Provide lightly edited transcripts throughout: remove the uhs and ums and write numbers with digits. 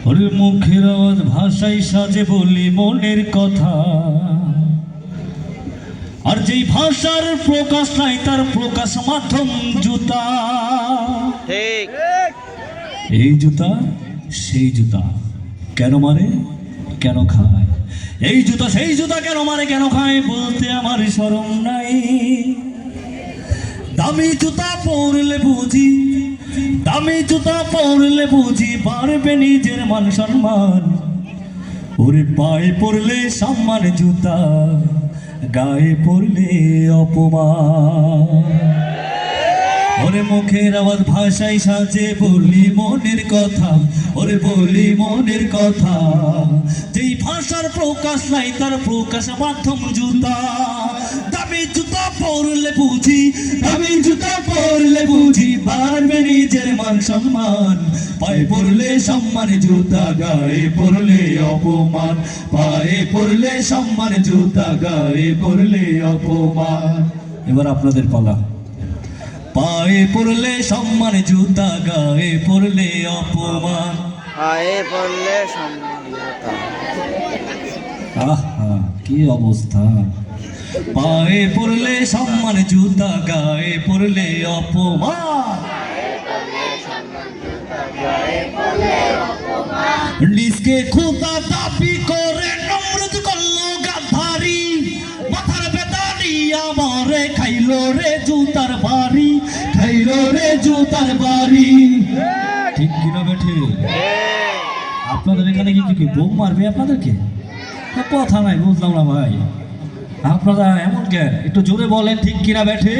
ওরে মুখের আওয়াজ ভাষায় সাজে বলি মনের কথা, আর যেই ভাষার প্রকাশ নাই তার প্রকাশ মাধ্যম জুতা। ঠিক। এই জুতা সেই জুতা, কেন মারে কেন খায়, এই জুতা সেই জুতা, কেন মারে কেন খায় বলতে আমার শরম নাই। দামি জুতা পরলে বুঝি, দামি জুতা পরলে বুঝি পারবে নিজের মান সম্মান। ওরে পায়ে পড়লে সম্মান জুতা, গায়ে পড়লে অপমান। ওরে মুখের আওয়াজ ভাষায় সাজে বলি মনের কথা, ওরে বলি মনের কথা, যেই ভাষার প্রকাশ নাই তার প্রকাশ মাধ্যম জুতা। দামি জুতা পরলে বুঝি, দামি জুতা পরলে বুঝি পারবে নিজের মান সম্মান। পায়ে পড়লে সম্মান জুতা, গায়ে পড়লে অপমান। পায়ে পড়লে সম্মান জুতা, গায়ে পড়লে অপমান। এবার আপনাদের পালা। পায়ে পড়লে সম্মান জুতা, গায়ে পড়লে অপমান। পায়ে পড়লে সম্মান জুতা। আহা কি অবস্থা! পায়ে পড়লে সম্মান জুতা, গায়ে পড়লে অপমান। নিজকে খোদা দাবি করে নমরুদ করলো গাধারি, মাথার ব্যথা নিয়ে আমারে খাইলো রে জুতার বাড়ি, খাইলো রে জুতার বাড়ি। ঠিক কিনা বেঠে? আপনাদের এখানে কি বোম মারবে আপনাদেরকে? কথা নাই, বুঝলাম না ভাই, আপনারা এমন কেন? একটু জোরে বলেন ঠিক কিনা বেঠে?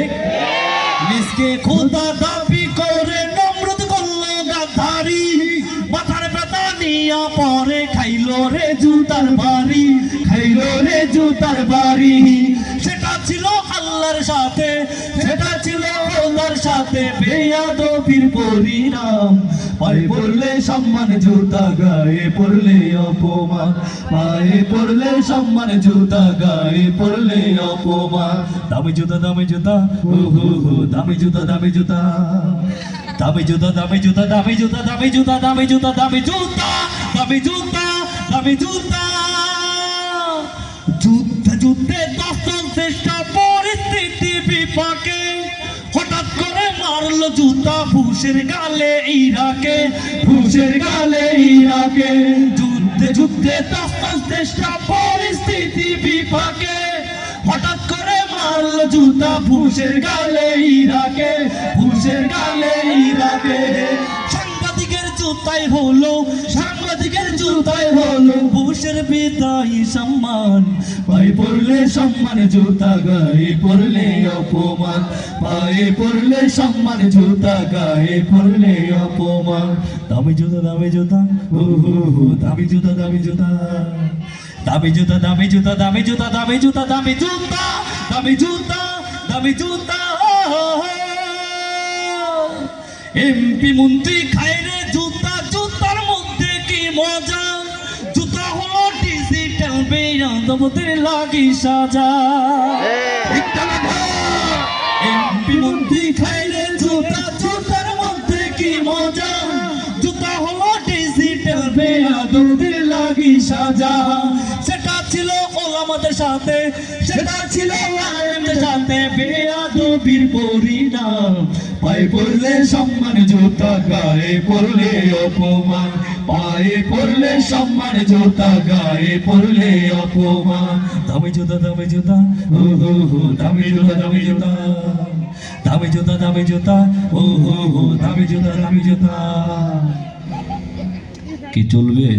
নিজকে খোদা দাবি করে নমরুদ করলো গাধারি, মাথার ব্যথা নিয়া পরে খাইলো রে জুতার বাড়ি, খাইলো রে জুতার বাড়ি। সেটা ছিল আল্লাহর সাথে, সেটা ছিল আল্লাহর সাথে বেয়াদবির পরিণাম। পায়ে পড়লে সম্মান জুতা, গায়ে পড়লে অপমান। পায়ে পড়লে সম্মান জুতা, গায়ে পড়লে অপমান। দামি জুতা, দামি জুতা, হু হু হু, দামি জুতা, দামি জুতা, দামি জুতা, দামি জুতা, দামি জুতা, দামি জুতা, দামি জুতা, দামি জুতা, দামি জুতা, দামি জুতা। যুদ্ধে যুদ্ধে দশজন চেষ্টা, পরিস্থিতি বিপাকে হঠাৎ করে মারলো জুতা ফুসের গালে ইরাকে, ফুসের গালে ইরাকে। যুদ্ধে যুদ্ধে দশজন চেষ্টা, পরিস্থিতি বিপাকে হঠাৎ করে মারলো জুতা ফুসের গালে ইরাকে, ফুসের গালে ইরাকে। সাংবাদিকের জুতাই হলো, সাংবাদিকের জুতাই হলো বুশের বিদায়ী সম্মান। পায়ে পড়লে সম্মান জুতা, গায়ে পড়লে অপমান। পায়ে পড়লে সম্মান জুতা, গায়ে পড়লে অপমান। দামি জুতা, দামি জুতা, হু হু হু, দামি জুতা, দামি জুতা, দামি জুতা, দামি জুতা, দামি জুতা, দামি জুতা, দামি জুতা, দামি জুতা, দামি জুতা। এমপি মন্ত্রী খায় রে জুতা, জুতার মধ্যে কি মজা। জুতা হলো ডিজিটাল বেয়াদবদের লাগি সাজা। এমপি মন্ত্রী খায় রে জুতা, জুতার মধ্যে কি মজা। জুতা হলো ডিজিটাল বেয়াদবদের লাগি সাজা। সেটা ছিল ওলামাদের সাথে, সেটা ছিল আলেমদের সাথে বেয়াদবির পরিণাম। পায়ে পড়লে সম্মান জুতা, গায়ে পড়লে অপমান। পায়ে পড়লে সম্মান জুতা, গায়ে পড়লে অপমান। দামি জুতা, দামি জুতা, হু হু হু, দামি জুতা, দামি জুতা, দামি জুতা, দামি জুতা, হু হু হু, দামি জুতা, দামি জুতা। কি চলবে?